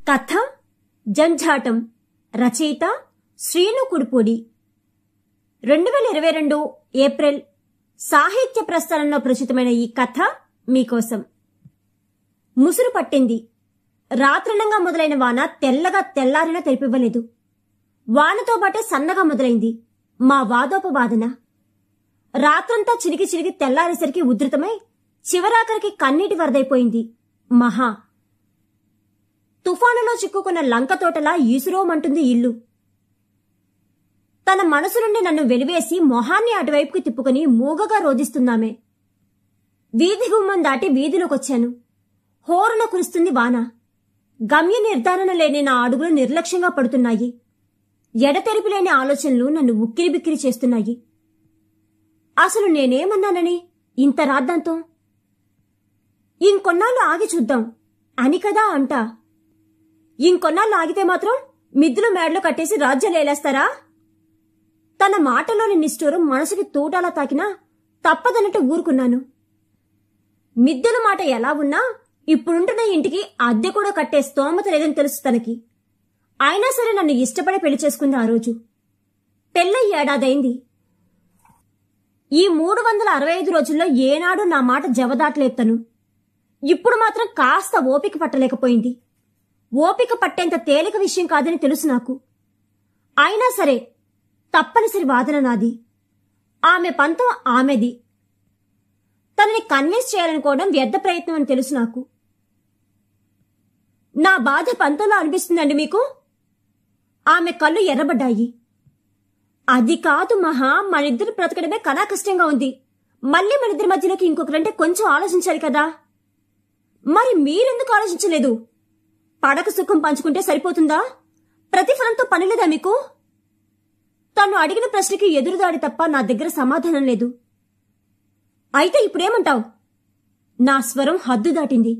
కథ జంఝాటం. రచయిత శ్రీను కుడుపూడి. 2022 ఏప్రిల్ సాహిత్య ప్రస్థానంలో ప్రచురితమైన ఈ కథ మీకోసం. ముసురు పట్టింది. రాత్రనంగా మొదలైన వాన తెల్లగా తెల్లారినా తెలిపివ్వలేదు. వానతో పాటే సన్నగా మొదలైంది మా వాదోపవాదన. రాత్రంతా చిలికి చిలికి తెల్లారేసరికి ఉధృతమై చివరాఖరికి కన్నీటి వరదైపోయింది మహా. తుఫానులో చిక్కుకున్న లంక తోటలా ఈసురోమంటుంది ఇల్లు. తన మనసు నుండి నన్ను వెలివేసి మొహాన్ని అటువైపుకి తిప్పుకుని మూగగా రోధిస్తున్నామే. వీధి గుమ్మం దాటి వీధిలోకొచ్చాను. హోరున కురుస్తుంది వాన. గమ్య నిర్ధారణ లేని నా అడుగులు నిర్లక్ష్యంగా పడుతున్నాయి. ఎడతెరిపి లేని ఆలోచనలు నన్ను ఉక్కిరిబిక్కిరి చేస్తున్నాయి. అసలు నేనేమన్నానని ఇంత రాద్దాంతో? ఇంకొన్నాళ్ళు ఆగి చూద్దాం అని కదా అంటా. ఇంకొన్నాళ్ళు ఆగితే మాత్రం మిద్దులు మేడలు కట్టేసి రాజ్యాలు ఏలేస్తారా? తన మాటలోని నిష్ఠూరం మనసుకి తూటాలా తాకినా తప్పదన్నట్టు ఊరుకున్నాను. మిద్దెల మాట ఎలా ఉన్నా ఇప్పుడుంటున్న ఇంటికి అద్దె కూడా కట్టే స్తోమత లేదని తెలుసు తనకి. అయినా సరే నన్ను ఇష్టపడి పెళ్లి చేసుకుంది ఆ రోజు. పెళ్ళై ఏడాదైంది. ఈ 365 రోజుల్లో ఏనాడు నా మాట జవదాటలేదు తను. ఇప్పుడు మాత్రం కాస్త ఓపిక పట్టలేకపోయింది. ఓపిక పట్టేంత తేలిక విషయం కాదని తెలుసు నాకు. అయినా సరే తప్పనిసరి వాదన నాది. ఆమె పంతం ఆమెది. తనని కన్విన్స్ చేయాలనుకోవడం వ్యర్థ ప్రయత్నం అని తెలుసు నాకు. నా బాధ పంతంలో అనిపిస్తుందండి మీకు? ఆమె కళ్ళు ఎర్రబడ్డాయి. అది కాదు మహా, మనిద్దరు బ్రతకడమే కనా కష్టంగా ఉంది. మళ్ళీ మనిద్దరి మధ్యలోకి ఇంకొకరంటే కొంచెం ఆలోచించాలి కదా. మరి మీరెందుకు ఆలోచించలేదు? పడక సుఖం పంచుకుంటే సరిపోతుందా? ప్రతిఫలంతో పనిలేదా మీకు? తను అడిగిన ప్రశ్నకి ఎదురుదాడి తప్ప నా దగ్గర సమాధానం లేదు. అయితే ఇప్పుడేమంటావు? నా స్వరం హద్దు దాటింది.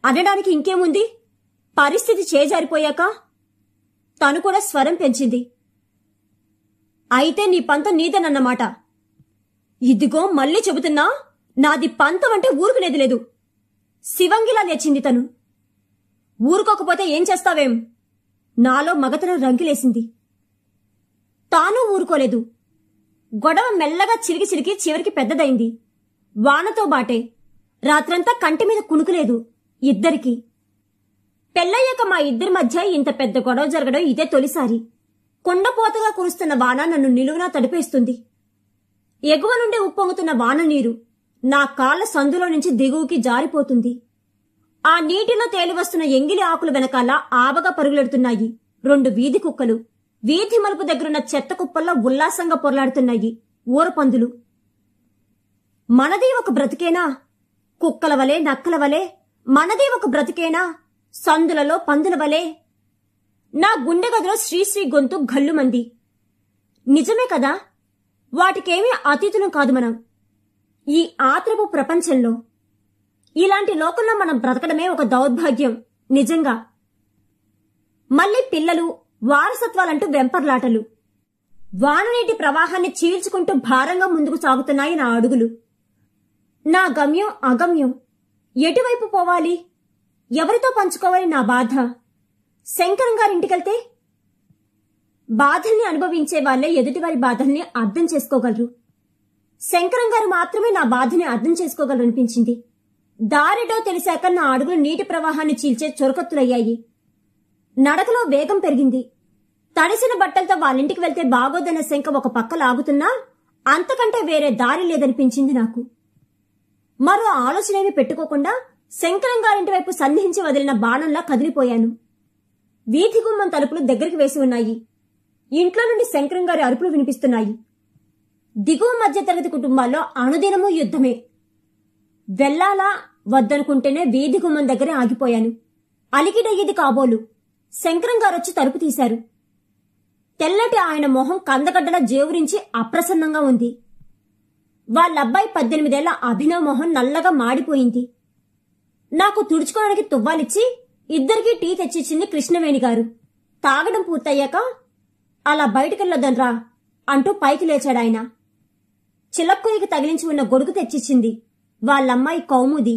అనడానికి ఇంకేముంది? పరిస్థితి చేజారిపోయాక తను కూడా స్వరం పెంచింది. అయితే నీ పంతం నీదేనన్నమాట. ఇదిగో మళ్ళీ చెబుతున్నా, నాది పంతం అంటే ఊరుకునేది లేదు. శివంగిలా లేచింది తను. ఊరుకోకపోతే ఏం చేస్తావేం? నాలో మగతనం రంకిలేసింది. తాను ఊరుకోలేదు. గొడవ మెల్లగా చిలికి చిలికి చివరికి పెద్దదైంది. వానతో బాటే. రాత్రంతా కంటి మీద కునుకులేదు ఇద్దరికి. పెళ్ళయ్యాక మా ఇద్దరి మధ్య ఇంత పెద్ద గొడవ జరగడం ఇదే తొలిసారి. కొండపోతగా కురుస్తున్న వాన నన్ను నిలువునా తడిపేస్తుంది. ఎగువ నుండి ఉప్పొంగుతున్న వాన నీరు నా కాళ్ల సందులో నుంచి దిగువకి జారిపోతుంది. ఆ నీటిలో తేలివస్తున్న ఎంగిలి ఆకుల వెనకాల ఆబగా పరుగులెడుతున్నాయి 2 వీధి కుక్కలు. వీధి మలుపు దగ్గరున్న చెత్త కుప్పల్లో ఉల్లాసంగా పొరలాడుతున్నాయి ఊరపందులు. మనది ఒక బ్రతికేనా? కుక్కల వలె నక్కల వలె మనది ఒక బ్రతికేనా? సందులలో పందుల వలె. నా గుండె గదిలో శ్రీశ్రీ గొంతు గల్లుమంది. నిజమే కదా, వాటికేమీ అతీతులం కాదు మనం. ఈ ఆత్రపు ప్రపంచంలో, ఇలాంటి లోకంలో మనం బ్రతకడమే ఒక దౌర్భాగ్యం నిజంగా. మళ్ళీ పిల్లలు, వారసత్వాలంటూ వెంపర్లాటలు. వాననీటి ప్రవాహాన్ని చీల్చుకుంటూ భారంగా ముందుకు సాగుతున్నాయి నా అడుగులు. నా గమ్యం అగమ్యం. ఎటువైపు పోవాలి? ఎవరితో పంచుకోవాలి నా బాధ? శంకరం గారింటికెళ్తే? బాధల్ని అనుభవించే వాళ్లే ఎదుటివారి బాధల్ని అర్థం చేసుకోగలరు. శంకరం గారు మాత్రమే నా బాధని అర్థం చేసుకోగలరనిపించింది. దారిడో తెలిసాక నా అడుగులు నీటి ప్రవాహాన్ని చీల్చే చొరకత్తులయ్యాయి. నడకలో వేగం పెరిగింది. తడిసిన బట్టలతో వాళ్ళింటికి వెళ్తే బాగోదన్న శంక ఒక పక్క లాగుతున్నా అంతకంటే వేరే దారి లేదనిపించింది నాకు. మరో ఆలోచనేమీ పెట్టుకోకుండా శంకరం గారింటి వైపు సంధించి వదిలిన బాణంలా కదిలిపోయాను. వీధి గుమ్మం తలుపులు దగ్గరికి వేసి ఉన్నాయి. ఇంట్లో నుండి శంకరం గారి అరుపులు వినిపిస్తున్నాయి. దిగువ మధ్య తరగతి కుటుంబాల్లో అనుదినమూ యుద్ధమే. వెళ్లాలా వద్దనుకుంటేనే వీధి గుమ్మం దగ్గరే ఆగిపోయాను. అలికిడయ్యేది కాబోలు. శంకరం గారొచ్చి తలుపు తీశారు. తెల్లటి ఆయన మొహం కందగడ్డలా జేవురించి అప్రసన్నంగా ఉంది. వాళ్ళబ్బాయి 18 ఏళ్ల అభినవ్ మొహం నల్లగా మాడిపోయింది. నాకు తుడుచుకోవడానికి తువ్వాలిచ్చి ఇద్దరికీ టీ తెచ్చిచ్చింది కృష్ణవేణి గారు. తాగడం పూర్తయ్యాక, అలా బయటకెళ్ళొద్దన్రా అంటూ పైకి లేచాడాయన. చిలక్కుయ్యకి తగిలించి ఉన్న గొడుగు తెచ్చిచ్చింది వాళ్ళమ్మాయి కౌముది.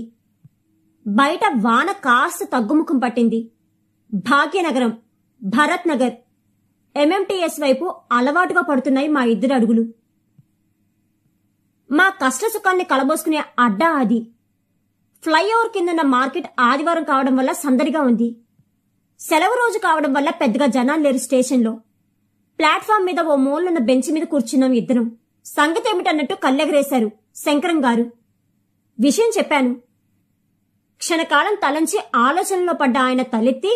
బయట వాన కాస్త తగ్గుముఖం పట్టింది. భాగ్యనగరం, భరత్ నగర్, ఎంఎంటీఎస్ వైపు అలవాటుగా పడుతున్నాయి మా ఇద్దరు అడుగులు. మా కష్టసుఖాన్ని కలబోసుకునే అడ్డా అది. ఫ్లైఓవర్ కిందన్న మార్కెట్ ఆదివారం కావడం వల్ల సందడిగా ఉంది. సెలవు రోజు కావడం వల్ల పెద్దగా జనాలు లేరు స్టేషన్లో. ప్లాట్ఫామ్ మీద ఓ మూలన్న బెంచ్ మీద కూర్చున్నాం ఇద్దరం. సంగతేమిటన్నట్టు కళ్ళెగరేశారు శంకరం గారు. విషయం చెప్పాను. క్షణకాలం తలంచి ఆలోచనలో పడ్డ ఆయన తలెత్తి,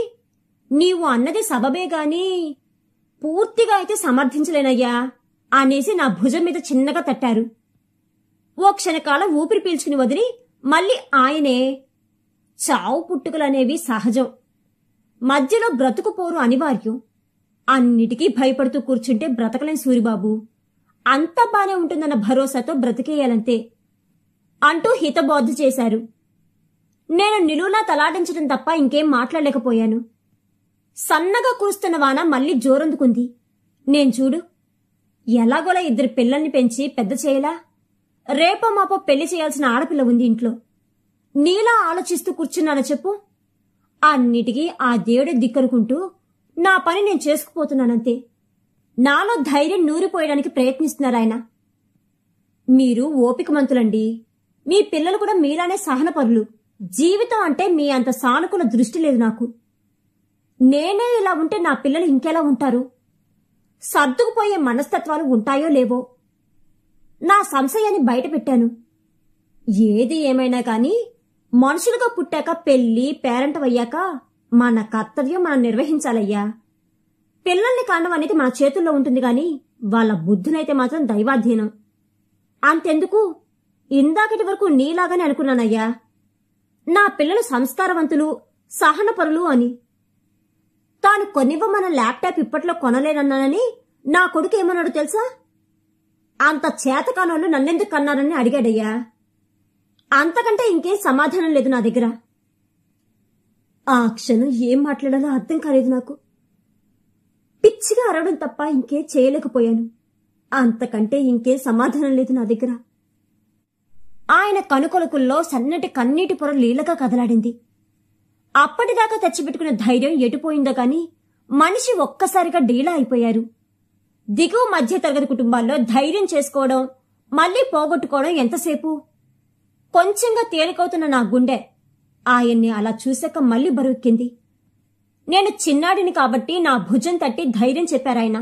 నీవు అన్నది సబబే గాని పూర్తిగా అయితే సమర్థించలేనయ్యా అనేసి నా భుజం మీద చిన్నగా తట్టారు. ఓ క్షణకాలం ఊపిరి పీల్చుకుని వదిలి మళ్ళీ ఆయనే, చావు పుట్టుకలనేవి సహజం, మధ్యలో బ్రతుకు పోరు అనివార్యం, అన్నిటికీ భయపడుతూ కూర్చుంటే బ్రతకలేని సూరిబాబు, అంతా బానే ఉంటుందన్న భరోసాతో బ్రతికేయాలంతే అంటూ హితబోధ చేశారు. నేను నిలువులా తలాడించడం తప్ప ఇంకేం మాట్లాడలేకపోయాను. సన్నగా కురుస్తున్న వాన మళ్లీ జోరందుకుంది. నేను చూడు, ఎలాగోలా ఇద్దరు పిల్లల్ని పెంచి పెద్ద చేయలా, రేపో మాపో పెళ్లి చేయాల్సిన ఆడపిల్ల ఉంది ఇంట్లో. నీలా ఆలోచిస్తూ కూర్చున్నాను చెప్పు. అన్నిటికీ ఆ దేవుడే దిక్కనుకుంటూ నా పని నేను చేసుకుపోతున్నానంతే. నాలో ధైర్యం నూరిపోయడానికి ప్రయత్నిస్తున్నారాయన. మీరు ఓపికమంతులండి. మీ పిల్లలు కూడా మీలానే సహనపరులు. జీవితం అంటే మీ అంత సానుకూల దృష్టి లేదు నాకు. నేనే ఇలా ఉంటే నా పిల్లలు ఇంకెలా ఉంటారు? సర్దుకుపోయే మనస్తత్వాలు ఉంటాయో లేవో. నా సంశయాన్ని బయట పెట్టాను. ఏది ఏమైనా కాని మనుషులుగా పుట్టాక పెళ్లి పేరంటవయ్యాక మన కర్తవ్యం మనం నిర్వహించాలయ్యా. పిల్లల్ని కాండం అనేది మన చేతుల్లో ఉంటుంది గాని వాళ్ళ బుద్ధునైతే మాత్రం దైవాధీనం. అంతెందుకు, ఇందాకటి వరకు నీలాగానే అనుకున్నానయ్యా. నా పిల్లలు సంస్కారవంతులు, సహనపరులు అని. తాను కొనివ్వమన్న ల్యాప్టాప్ ఇప్పట్లో కొనలేనన్నానని నా కొడుకు ఏమన్నాడు తెలుసా? అంత చేతకానోళ్ళు నన్నెందుకు కన్నారని అడిగాడయ్యా. అంతకంటే ఇంకేం సమాధానం లేదు నా దగ్గర. ఆ క్షణం ఏం మాట్లాడాలో అర్థం కాలేదు నాకు. పిచ్చిగా అరవడం తప్ప ఇంకేం చేయలేకపోయాను. అంతకంటే ఇంకేం సమాధానం లేదు నా దగ్గర. ఆయన కనుకొలకుల్లో సన్నటి కన్నీటి పొర లీలగా కదలాడింది. అప్పటిదాకా తెచ్చిపెట్టుకున్న ధైర్యం ఎటుపోయిందో గాని మనిషి ఒక్కసారిగా డీలా అయిపోయారు. దిగువ మధ్య తరగతి కుటుంబాల్లో ధైర్యం చేసుకోవడం, మళ్లీ పోగొట్టుకోవడం ఎంతసేపు? కొంచెంగా తేలికవుతున్న నా గుండె ఆయన్ని అలా చూశాక మళ్లీ బరువెక్కింది. నేను చిన్నాడిని కాబట్టి నా భుజం తట్టి ధైర్యం చెప్పారాయన.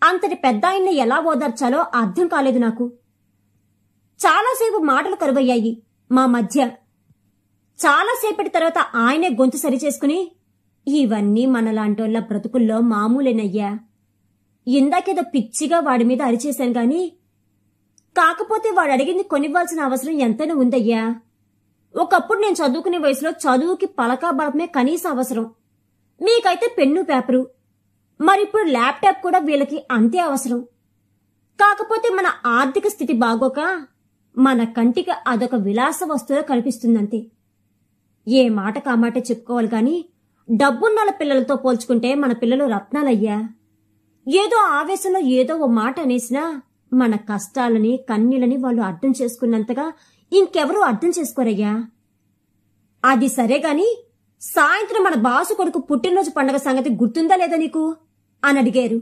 అంతటి పెద్ద ఆయన్ని ఎలా ఓదార్చాలో అర్థం కాలేదు నాకు. చాలాసేపు మాటలు కరువయ్యాయి మా మధ్య. చాలాసేపటి తర్వాత ఆయనే గొంతు సరిచేసుకుని, ఇవన్నీ మనలాంటోళ్ల బ్రతుకుల్లో మామూలేనయ్యా. ఇందాకేదో పిచ్చిగా వాడి మీద అరిచేశాను గాని, కాకపోతే వాడు అడిగింది కొనివ్వాల్సిన అవసరం ఎంతైనా ఉందయ్యా. ఒకప్పుడు నేను చదువుకునే వయసులో చదువుకి పలకా బలపమే కనీస అవసరం. మీకైతే పెన్ను పేపరు, మరిప్పుడు ల్యాప్టాప్ కూడా వీళ్ళకి అంతే అవసరం. కాకపోతే మన ఆర్థిక స్థితి బాగోక మన కంటికి అదొక విలాస వస్తువుగా కనిపిస్తుందంతే. ఏ మాట కామాటే చెప్పుకోవాలి గాని డబ్బున్నోళ్ళ పిల్లలతో పోల్చుకుంటే మన పిల్లలు రత్నాలయ్యా. ఏదో ఆవేశంలో ఏదో ఓ మాట అనేసినా మన కష్టాలని కన్నీళ్ళని వాళ్ళు అర్థం చేసుకున్నంతగా ఇంకెవరూ అర్థం చేసుకోరయ్యా. అది సరే గాని సాయంత్రం మన బాసు కొడుకు పుట్టినరోజు పండగ సంగతి గుర్తుందా లేదా నీకు అని అడిగారు.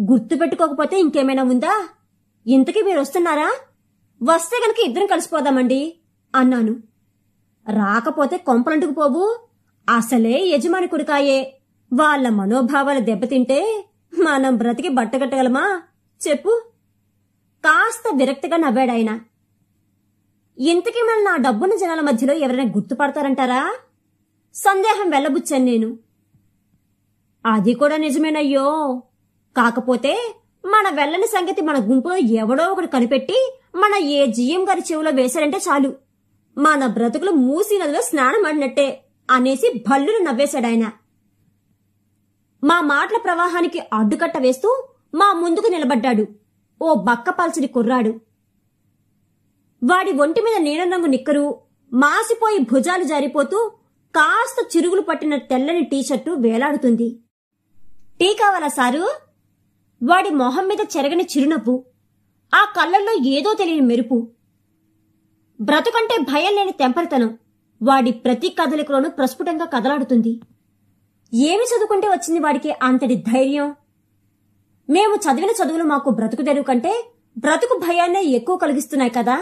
గుర్తు పెట్టుకోకపోతే ఇంకేమైనా ఉందా? ఇంతకీ మీరు వస్తున్నారా? వస్తే గనక ఇద్దరం కలిసిపోదామండి అన్నాను. రాకపోతే కొంపలంటుకు పోవు. అసలే యజమాని కొడుకాయే. వాళ్ళ మనోభావాలు దెబ్బతింటే మనం బ్రతికి బట్టగట్టగలమా చెప్పు? కాస్త విరక్తిగా నవ్వాడాయన. ఇంతకీ మన నా డబ్బున్న జనాల మధ్యలో ఎవరైనా గుర్తుపడతారంటారా? సందేహం వెళ్లబుచ్చాను నేను. అది కూడా నిజమేనయ్యో. కాకపోతే మన వెళ్ళని సంగతి మన గుంపులో ఎవడో ఒకడు కనిపెట్టి మన ఏ జిఎం గారి చెవులో వేశారంటే చాలు, మన బ్రతుకులు మూసీ నదిలో స్నానం ఆడినట్టే అనేసి భల్లును నవ్వేశాడాయన. మా మాటల ప్రవాహానికి అడ్డుకట్ట వేస్తూ మా ముందుకు నిలబడ్డాడు ఓ బక్కపల్చడి కుర్రాడు. వాడి ఒంటి మీద నీలం రంగు నిక్కరు, మాసిపోయి భుజాలు జారిపోతూ కాస్త చిరుగులు పట్టిన తెల్లని టీషర్టు వేలాడుతుంది. టీ కావాలా సారు? వాడి మొహం మీద చెరగని చిరునవ్వు, ఆ కళ్ళల్లో ఏదో తెలియని మెరుపు. బ్రతుకంటే భయం లేని తెంపరితనం వాడి ప్రతి కదలికలోనూ ప్రస్ఫుటంగా కదలాడుతుంది. ఏమి చదువుకుంటే వచ్చింది వాడికి అంతటి ధైర్యం? మేము చదివిన చదువులు మాకు బ్రతుకు తెరువు కంటే బ్రతుకు భయాన్నే ఎక్కువ కలిగిస్తున్నాయి కదా.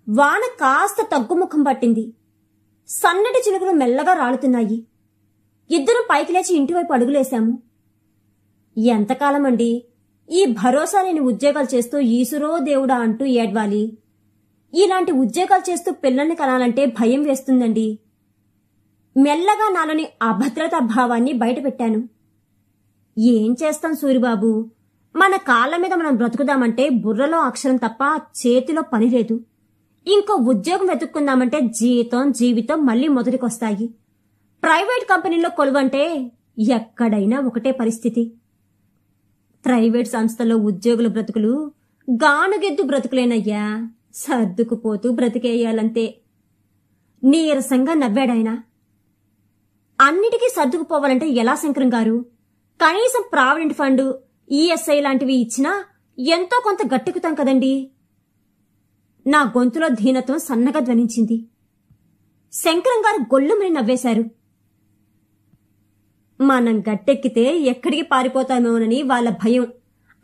వాన కాస్త తగ్గుముఖం పట్టింది. సన్నటి చినుకులు మెల్లగా రాలుతున్నాయి. ఇద్దరం పైకి లేచి ఇంటివైపు అడుగులేశాము. ఎంతకాలమండి ఈ భరోసా లేని ఉద్యోగాలు చేస్తూ ఈసురో దేవుడా అంటూ ఏడ్వాలి? ఇలాంటి ఉద్యోగాలు చేస్తూ పిల్లల్ని కనాలంటే భయం వేస్తుందండి. మెల్లగా నాలోని అభద్రతా భావాన్ని బయటపెట్టాను. ఏం చేస్తాం సూరిబాబు, మన కాళ్ల మీద మనం బ్రతుకుదామంటే బుర్రలో అక్షరం తప్ప చేతిలో పని లేదు. ఇంకో ఉద్యోగం వెతుక్కుందామంటే జీతం జీవితం మళ్లీ మొదటికొస్తాయి. ప్రైవేట్ కంపెనీలో కొలువంటే ఎక్కడైనా ఒకటే పరిస్థితి. ప్రైవేట్ సంస్థలో ఉద్యోగుల బ్రతుకులు గానుగెద్దు బ్రతుకులేనయ్యా, సర్దుకుపోతూ బ్రతికేయాలంతే. నీరసంగా నవ్వాడాయన. అన్నిటికీ సర్దుకుపోవాలంటే ఎలా శంకరం గారు? కనీసం ప్రావిడెంట్ ఫండ్, ఈఎస్ఐ లాంటివి ఇచ్చినా ఎంతో కొంత గట్టెక్కుతాం కదండి. నా గొంతులో దీనత్వం సన్నగా ధ్వనించింది. శంకరం గారు గొల్లుమని నవ్వేశారు. మనం గట్టెక్కితే ఎక్కడికి పారిపోతామోనని వాళ్ళ భయం.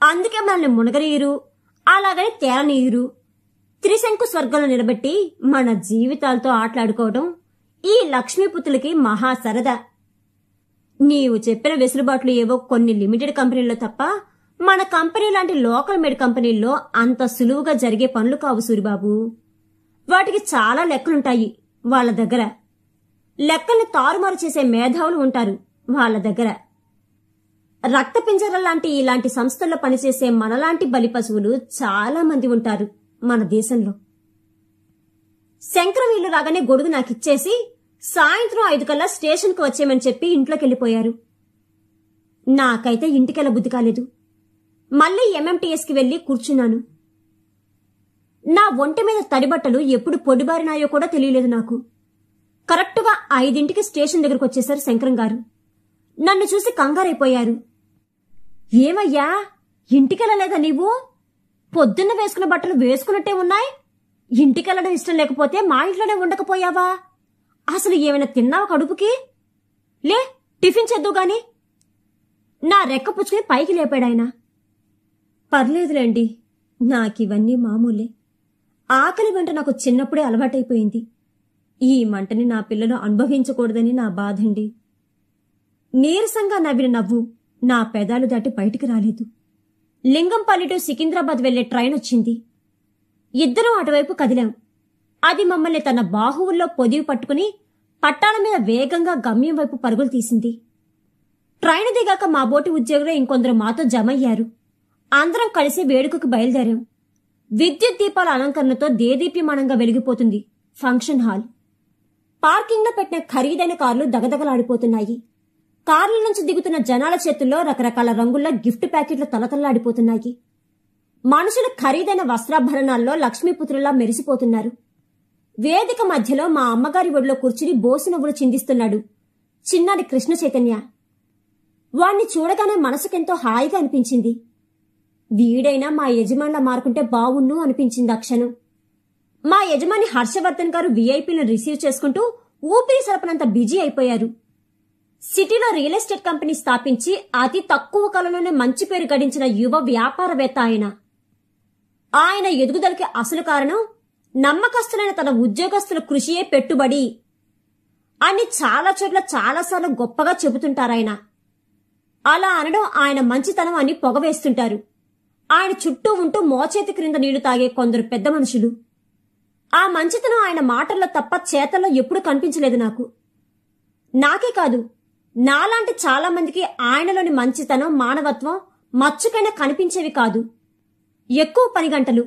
అందుకే మనల్ని మునగనీయరు, అలాగని తేలనీయరు. త్రిశంకు స్వర్గంలో నిలబెట్టి మన జీవితాలతో ఆటలాడుకోవడం ఈ లక్ష్మీపుత్రులకి మహా సరదా. నీవు చెప్పిన వెసులుబాట్లు ఏవో కొన్ని లిమిటెడ్ కంపెనీల్లో తప్ప మన కంపెనీ లాంటి లోకల్ మేడ్ కంపెనీల్లో అంత సులువుగా జరిగే పనులు కావు సూరిబాబు. వాటికి చాలా లెక్కలుంటాయి వాళ్ళ దగ్గర. లెక్కల్ని తారుమారు చేసే మేధావులు ఉంటారు వాళ్ళ దగ్గర. రక్త పింజర లాంటి ఇలాంటి సంస్థల్లో పనిచేసే మనలాంటి బలి పశువులు చాలా మంది ఉంటారు మన దేశంలో. శంకరం వీళ్ళు రాగానే గొడుగు నాకిచ్చేసి సాయంత్రం 5 కల్లా స్టేషన్కు వచ్చేయమని చెప్పి ఇంట్లోకెళ్లిపోయారు. నాకైతే ఇంటికెళ్ళ బుద్ధి కాలేదు. మళ్లీ ఎంఎంటీఎస్కి వెళ్లి కూర్చున్నాను. నా ఒంటి మీద తడిబట్టలు ఎప్పుడు పొడిబారినాయో కూడా తెలియలేదు నాకు. కరెక్టుగా 5ంటికి స్టేషన్ దగ్గరకు వచ్చేశారు శంకరం గారు. నన్ను చూసి కంగారైపోయారు. ఏమయ్యా, ఇంటికెళ్ళలేదా నీవు? పొద్దున్న వేసుకున్న బట్టలు వేసుకున్నట్టే ఉన్నాయి. ఇంటికెళ్లడం ఇష్టం లేకపోతే మా ఇంట్లోనే ఉండకపోయావా? అసలు ఏమైనా తిన్నావా కడుపుకి? లే, టిఫిన్ చేద్దు గాని. నా రెక్క పుచ్చుకుని పైకి లేపాడాయన. పర్లేదులేండి, నాకివన్నీ మామూలే. ఆకలి మంట నాకు చిన్నప్పుడే అలవాటైపోయింది. ఈ మంటని నా పిల్లలు అనుభవించకూడదని నా బాధండి. నీరసంగా నవ్విన నవ్వు నా పెదాలు దాటి బయటికి రాలేదు. లింగంపల్లి టు సికింద్రాబాద్ వెళ్లే ట్రైన్ వచ్చింది. ఇద్దరం అటువైపు కదిలాం. అది మమ్మల్ని తన బాహువుల్లో పొదివి పట్టుకుని పట్టాల మీద వేగంగా గమ్యం వైపు పరుగులు తీసింది. ట్రైన్ దిగాక మా బోటి ఉద్యోగులు ఇంకొందరు మాతో జమయ్యారు. అందరం కలిసి వేడుకకు బయలుదేరాం. విద్యుత్ దీపాల అలంకరణతో దేదీప్యమానంగా వెలిగిపోతుంది ఫంక్షన్ హాల్. పార్కింగ్లో పెట్టిన ఖరీదైన కార్లు దగదగలాడిపోతున్నాయి. కార్ల నుంచి దిగుతున్న జనాల చేతుల్లో రకరకాల రంగుల్లో గిఫ్ట్ ప్యాకెట్లు తలతల్లాడిపోతున్నాయి. మనుషులు ఖరీదైన వస్త్రాభరణాల్లో లక్ష్మీపుత్రులా మెరిసిపోతున్నారు. వేదిక మధ్యలో మా అమ్మగారి ఒడిలో కూర్చుని బోసి నవ్వులు చిందిస్తున్నాడు చిన్నారి కృష్ణ చైతన్య. వాణ్ణి చూడగానే మనసుకెంతో హాయిగా అనిపించింది. వీడైనా మా యజమానిలా మారుకుంటే బావున్ను అనిపించింది ఆ క్షణం. మా యజమాని హర్షవర్ధన్ గారు వీఐపీలను రిసీవ్ చేసుకుంటూ ఊపిరి సరపనంత బిజీ అయిపోయారు. సిటీలో రియల్ ఎస్టేట్ కంపెనీ స్థాపించి అతి తక్కువ కాలంలోనే మంచి పేరు గడించిన యువ వ్యాపారవేత్త ఆయన. ఆయన ఎదుగుదలకి అసలు కారణం నమ్మకస్తులైన తన ఉద్యోగస్తుల కృషియే పెట్టుబడి అని చాలా చోట్ల చాలాసార్లు గొప్పగా చెబుతుంటారాయన. అలా అనడం ఆయన మంచితనం అని పొగవేస్తుంటారు. ఆయన చుట్టూ ఉంటూ మోచేతి క్రింద నీళ్లు తాగే కొందరు పెద్ద మనుషులు. ఆ మంచితనం ఆయన మాటల్లో తప్ప చేతల్లో ఎప్పుడూ కనిపించలేదు నాకు. నాకే కాదు, నాలాంటి చాలా మందికి ఆయనలోని మంచితనం మానవత్వం మచ్చుకైనా కనిపించేవి కాదు. ఎక్కువ పని గంటలు,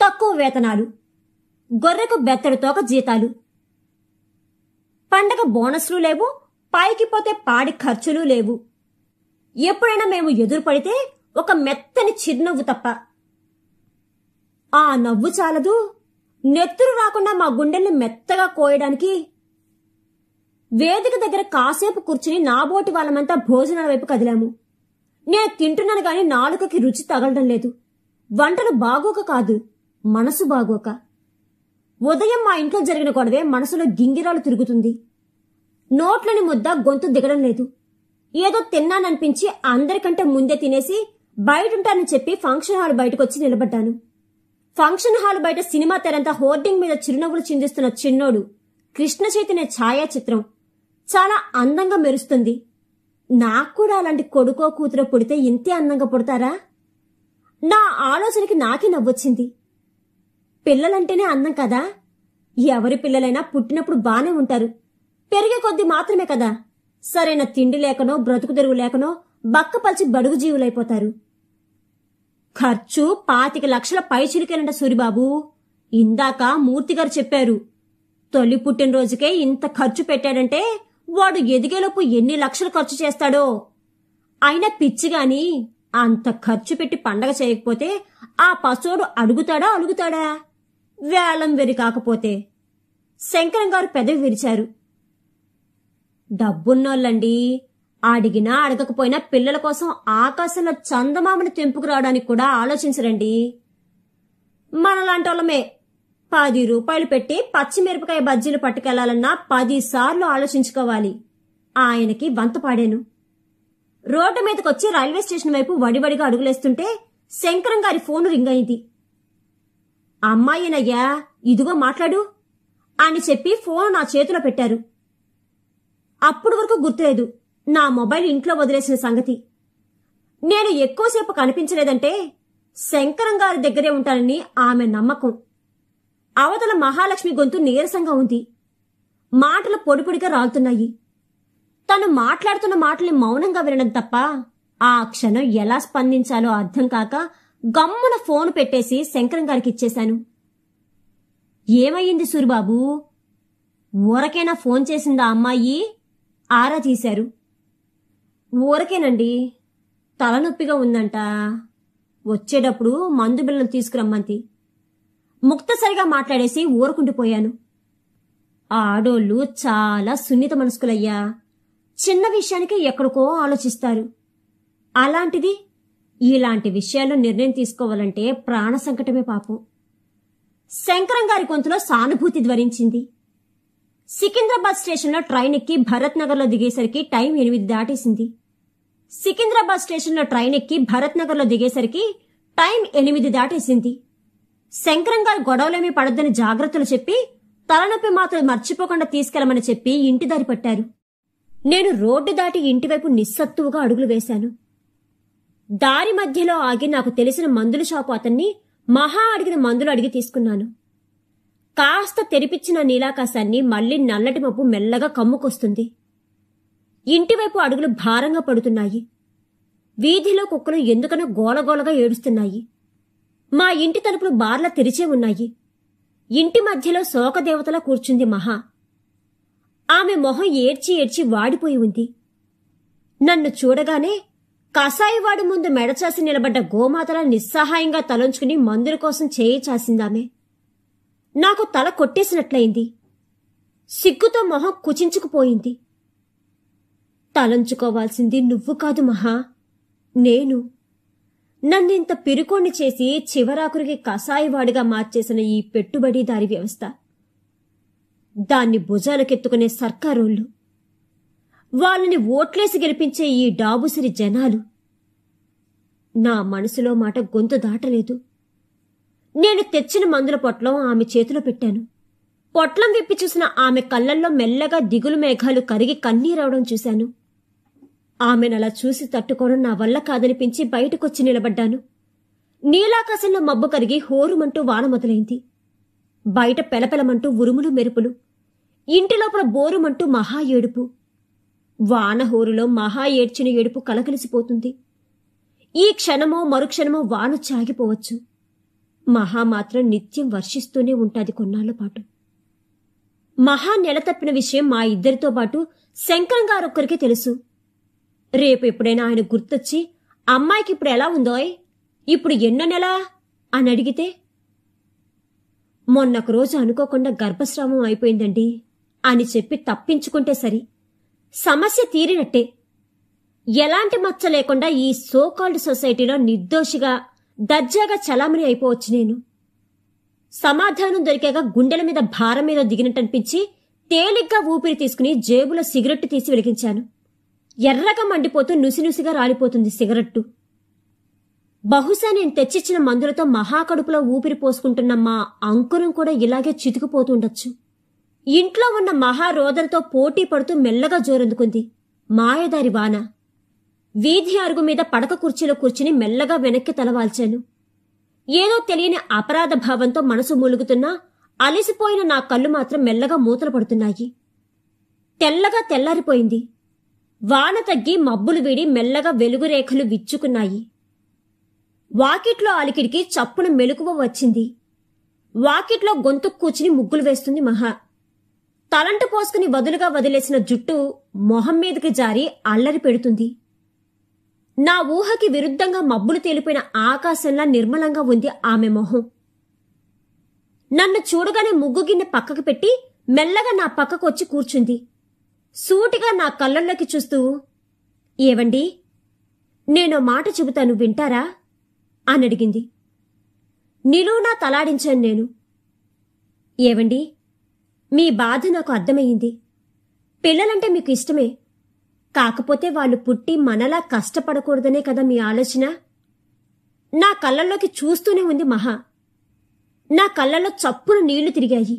తక్కువ వేతనాలు, గొర్రెకు బెత్తడి తోక జీతాలు, పండగ బోనస్లు లేవు, పైకి పోతే పాడి ఖర్చులు లేవు. ఎప్పుడైనా మేము ఎదురు పడితే ఒక మెత్తని చిరునవ్వు తప్ప. ఆ నవ్వు చాలదు, నెత్తురు రాకుండా మా గుండెల్ని మెత్తగా కోయడానికి. వేదిక దగ్గర కాసేపు కూర్చుని నాబోటి వాళ్ళమంతా భోజనాల వైపు కదిలాము. నేను తింటున్నాను గాని నాలుకకి రుచి తగలడం లేదు. వంటలు బాగోక కాదు, మనసు బాగోక. ఉదయం మా ఇంట్లో జరిగిన గొడవే మనసులో గింగిరాలు తిరుగుతుంది. నోట్లని ముద్ద గొంతు దిగడం లేదు. ఏదో తిన్నాననిపించి అందరికంటే ముందే తినేసి బయటుంటానని చెప్పి ఫంక్షన్ హాల్ బయటకొచ్చి నిలబడ్డాను. ఫంక్షన్ హాల్ బయట సినిమా తెరంతా హోర్డింగ్ మీద చిరునవ్వులు చిందిస్తున్న చిన్నోడు కృష్ణ చైతన్య ఛాయాచిత్రం చాలా అందంగా మెరుస్తుంది. నాకు కూడా అలాంటి కొడుకో కూతురో పుడితే ఇంతే అందంగా పుడతారా? నా ఆలోచనకి నాకే నవ్వొచ్చింది. పిల్లలంటేనే అందం కదా. ఎవరి పిల్లలైనా పుట్టినప్పుడు బానే ఉంటారు, పెరిగే కొద్దీ మాత్రమే కదా సరైన తిండి లేకనో బ్రతుకు తెరువు లేకనో బక్కపలిచి బడుగు జీవులైపోతారు. ఖర్చు 25 లక్షల పైచిలికేనంట సూరిబాబు. ఇందాక మూర్తిగారు చెప్పారు. తొలి పుట్టినరోజుకే ఇంత ఖర్చు పెట్టాడంటే వాడు ఎదిగేలోపు ఎన్ని లక్షలు ఖర్చు చేస్తాడో. అయినా పిచ్చిగాని అంత ఖర్చు పెట్టి పండగ చేయకపోతే ఆ పసోడు అడుగుతాడా? వేలం వెరి కాకపోతే. శంకరం గారు పెదవి విరిచారు. డబ్బున్నోళ్ళండి, అడిగినా అడగకపోయినా పిల్లల కోసం ఆకాశంలో చందమామని తెంపుకురావడానికి కూడా ఆలోచించరండి. మనలాంటోళ్ళమే 10 రూపాయలు పెట్టి పచ్చిమిరపకాయ బజ్జీలు పట్టుకెళ్లాలన్నా 10 సార్లు ఆలోచించుకోవాలి. ఆయనకి వంత పాడాను. రోడ్డు మీదకొచ్చి రైల్వే స్టేషన్ వైపు వడివడిగా అడుగులేస్తుంటే శంకరం గారి ఫోను రింగ్ అయింది. అమ్మాయినయ్యా, ఇదిగో మాట్లాడు అని చెప్పి ఫోను నా చేతిలో పెట్టారు. అప్పుడు వరకు గుర్తులేదు నా మొబైల్ ఇంట్లో వదిలేసిన సంగతి. నేను ఎక్కువసేపు కనిపించలేదంటే శంకరం గారి దగ్గరే ఉంటానని ఆమె నమ్మకం. అవతల మహాలక్ష్మి గొంతు నీరసంగా ఉంది. మాటలు పొడిపొడిగా రాలుతున్నాయి. తను మాట్లాడుతున్న మాటల్ని మౌనంగా వినడం తప్ప ఆ క్షణం ఎలా స్పందించాలో అర్థం కాక గమ్మున ఫోన్ పెట్టేసి శంకరం గారికి ఇచ్చేశాను. ఏమయ్యింది సూరిబాబు? ఊరకైనా ఫోన్ చేసిందా అమ్మాయి? ఆరా తీశారు. ఊరకేనండి, తలనొప్పిగా ఉందంట. వచ్చేటప్పుడు మందు బిళ్ళలు తీసుకురమ్మంతి. ముక్తసరిగా మాట్లాడేసి ఊరకుండిపోయాను. ఆడోళ్ళు చాలా సున్నిత మనస్కులయ్యా. చిన్న విషయానికి ఎక్కడికో ఆలోచిస్తారు. అలాంటిది ఇలాంటి విషయాల్లో నిర్ణయం తీసుకోవాలంటే ప్రాణ సంకటమే పాపం. శంకరం గారి గొంతులో సానుభూతి ధ్వరించింది. సికింద్రాబాద్ స్టేషన్లో ట్రైన్ ఎక్కి భరత్ నగర్లో దిగేసరికి టైం 8 దాటేసింది. సికింద్రాబాద్ స్టేషన్లో ట్రైన్ ఎక్కి భరత్ నగర్లో దిగేసరికి టైం 8 దాటేసింది. శంకరం గారు గొడవలేమీ పడొద్దని జాగ్రత్తలు చెప్పి తలనొప్పి మాత్రం మర్చిపోకుండా తీసుకెళ్లమని చెప్పి ఇంటి దారి పట్టారు. నేను రోడ్డు దాటి ఇంటివైపు నిస్సత్తువుగా అడుగులు వేశాను. దారి మధ్యలో ఆగి నాకు తెలిసిన మందుల షాపు అతన్ని మహా అడిగిన మందులు అడిగి తీసుకున్నాను. కాస్త తెరిపిచ్చిన నీలాకాశాన్ని మళ్లీ నల్లటి మబ్బు మెల్లగా కమ్ముకొస్తుంది. ఇంటివైపు అడుగులు భారంగా పడుతున్నాయి. వీధిలో కుక్కలు ఎందుకనో గోలగోలగా ఏడుస్తున్నాయి. మా ఇంటి తలుపులు బార్లా తెరిచే ఉన్నాయి. ఇంటి మధ్యలో శోకదేవతలా కూర్చుంది మహా. ఆమె మొహం ఏడ్చి ఏడ్చి వాడిపోయి ఉంది. నన్ను చూడగానే కసాయివాడు ముందు మెడచాసి నిలబడ్డ గోమాతలా నిస్సహాయంగా తలంచుకుని మందుల కోసం చేయి చాసిందామె. నాకు తల కొట్టేసినట్లయింది. సిగ్గుతో మొహం కుచించుకుపోయింది. తలంచుకోవాల్సింది నువ్వు కాదు మహా, నేను. నన్నింత పిరుకోణ్ణి చేసి చివరాకురికి కసాయివాడిగా మార్చేసిన ఈ పెట్టుబడిదారి వ్యవస్థ, దాన్ని భుజాలకెత్తుకునే సర్కారోళ్ళు, వాళ్ళని ఓట్లేసి గెలిపించే ఈ డాబుసిరి జనాలు. నా మనసులో మాట గొంతు దాటలేదు. నేను తెచ్చిన మందుల పొట్లం ఆమె చేతిలో పెట్టాను. పొట్లం విప్పి చూసిన ఆమె కళ్ళల్లో మెల్లగా దిగులు మేఘాలు కరిగి కన్నీరవడం చూశాను. ఆమెనలా చూసి తట్టుకోవడం నా వల్ల కాదనిపించి బయటకొచ్చి నిలబడ్డాను. నీలాకాశంలో మబ్బు కరిగి హోరుమంటూ వాన మొదలైంది. బయట పెలపెలమంటూ ఉరుములు మెరుపులు, ఇంటి లోపల బోరుమంటూ మహా ఏడుపు. వాన హోరులో మహా ఏడ్చిన ఏడుపు కలకలిసిపోతుంది. ఈ క్షణమో మరుక్షణమో వాన చాగిపోవచ్చు. మహా మాత్రం నిత్యం వర్షిస్తూనే ఉంటాది కొన్నాళ్ల పాటు. మహా నెల తప్పిన విషయం మా ఇద్దరితో పాటు శంకరం గారొక్కరికే తెలుసు. రేపు ఎప్పుడైనా ఆయన గుర్తొచ్చి అమ్మాయికి ఇప్పుడు ఎలా ఉందోయ్, ఇప్పుడు ఎన్నో నెల అని అడిగితే, మొన్నొక రోజు అనుకోకుండా గర్భస్రావం అయిపోయిందండి అని చెప్పి తప్పించుకుంటే సరి, సమస్య తీరినట్టే. ఎలాంటి మచ్చ లేకుండా ఈ సోకాల్డ్ సొసైటీలో నిర్దోషిగా దర్జాగా చలామణి అయిపోవచ్చు నేను. సమాధానం దొరికాక గుండెల మీద భారం మీద దిగినట్టనిపించి తేలిగ్గా ఊపిరి తీసుకుని జేబులో సిగరెట్టు తీసి వెలిగించాను. ఎర్రగా మండిపోతూ నుసినుసిగా రాలిపోతుంది సిగరెట్టు. బహుశా నేను తెచ్చిచ్చిన మందులతో మహాకడుపులో ఊపిరి పోసుకుంటున్న మా అంకురం కూడా ఇలాగే చితుకుపోతుండొచ్చు. ఇంట్లో ఉన్న మహారోదనతో పోటీ పడుతూ మెల్లగా జోరందుకుంది మాయదారి వాన. వీధి అరుగు మీద పడక కుర్చీలో కూర్చుని మెల్లగా వెనక్కి తలవాల్చాను. ఏదో తెలియని అపరాధ భావంతో మనసు మూలుగుతున్నా అలిసిపోయిన నా కళ్ళు మాత్రం మెల్లగా మూతలు పడుతున్నాయి. తెల్లగా తెల్లారిపోయింది. వాన తగ్గి మబ్బులు వీడి మెల్లగా వెలుగురేఖలు విచ్చుకున్నాయి. వాకిట్లో అలికిడికి చప్పున మెలకువ వచ్చింది. వాకిట్లో గొంతు కూర్చుని ముగ్గులు వేస్తుంది మహా. తలంటు పోసుకుని వదులుగా వదిలేసిన జుట్టు మొహం మీదకి జారి అల్లరి పెడుతుంది. నా ఊహకి విరుద్ధంగా మబ్బులు తేలిపోయిన ఆకాశంలా నిర్మలంగా ఉంది ఆమె మొహం. నన్ను చూడగానే ముగ్గు గిన్నె పక్కకు పెట్టి మెల్లగా నా పక్కకు వచ్చి కూర్చుంది. సూటిగా నా కళ్ళల్లోకి చూస్తూ, ఏవండి, నేనో మాట చెబుతాను, వింటారా అని అడిగింది. నిలువునా తలాడించాను నేను. ఏవండి, మీ బాధ నాకు అర్థమయ్యింది. పిల్లలంటే మీకు ఇష్టమే. కాకపోతే వాళ్ళు పుట్టి మనలా కష్టపడకూడదనే కదా మీ ఆలోచన. నా కళ్ళల్లోకి చూస్తూనే ఉంది మహా. నా కళ్ళల్లో చప్పున నీళ్లు తిరిగాయి.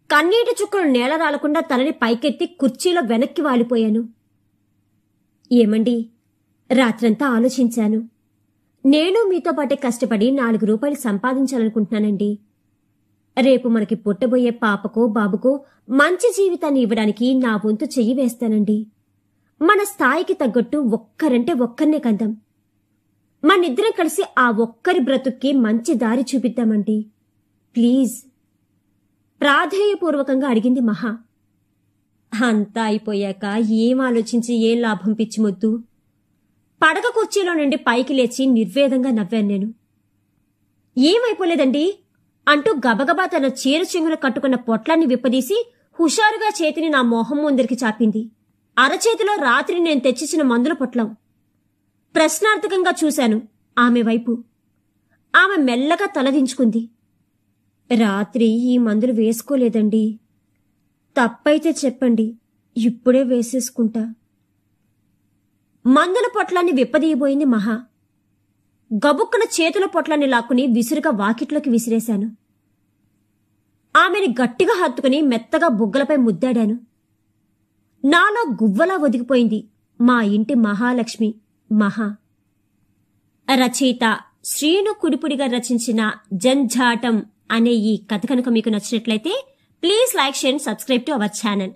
కన్నీటి చుక్కలు నేల రాలకుండా తలని పైకెత్తి కుర్చీలో వెనక్కి వాలిపోయాను. ఏమండి, రాత్రంతా ఆలోచించాను. నేను మీతో పాటే కష్టపడి 4 రూపాయలు సంపాదించాలనుకుంటున్నానండి. రేపు మనకి పుట్టబోయే పాపకో బాబుకో మంచి జీవితాన్ని ఇవ్వడానికి నా వంతు చెయ్యి వేస్తానండి. మన స్థాయికి తగ్గట్టు ఒక్కరంటే ఒక్కరినే కందాం. మనిద్దరం కలిసి ఆ ఒక్కరి బ్రతుక్కి మంచి దారి చూపిద్దామండి. ప్లీజ్, ప్రాధేయపూర్వకంగా అడిగింది మహా. అంతా అయిపోయాక ఏం ఆలోచించి ఏం లాభం పిచ్చిమొద్దు. పడక కుర్చీలో నుండి పైకి లేచి నిర్వేదంగా నవ్వాను నేను. ఏమైపోలేదండి అంటూ గబగబా తన చీర చెంగున కట్టుకున్న పొట్లాన్ని విప్పదీసి హుషారుగా చేతిని నా మొహం ముందరికి చాపింది. అరచేతిలో రాత్రి నేను తెచ్చిచ్చిన మందుల పొట్లం. ప్రశ్నార్థకంగా చూశాను ఆమె వైపు. ఆమె మెల్లగా తలదించుకుంది. రాత్రి ఈ మందులు వేసుకోలేదండి. తప్పైతే చెప్పండి, ఇప్పుడే వేసేసుకుంటా. మందుల పొట్లాన్ని విప్పదీయబోయింది మహా. గబుక్కున చేతుల పొట్లాన్ని లాక్కుని విసురుగా వాకిట్లోకి విసిరేశాను. ఆమెని గట్టిగా హత్తుకుని మెత్తగా బుగ్గలపై ముద్దాడాను. నాలో గువ్వలా ఒదిగిపోయింది మా ఇంటి మహాలక్ష్మి మహా. రచయిత శ్రీను కుడిపుడిగా రచించిన జంఝాటం అనే ఈ కథ కనుక మీకు నచ్చినట్లయితే please like, share, subscribe to our channel.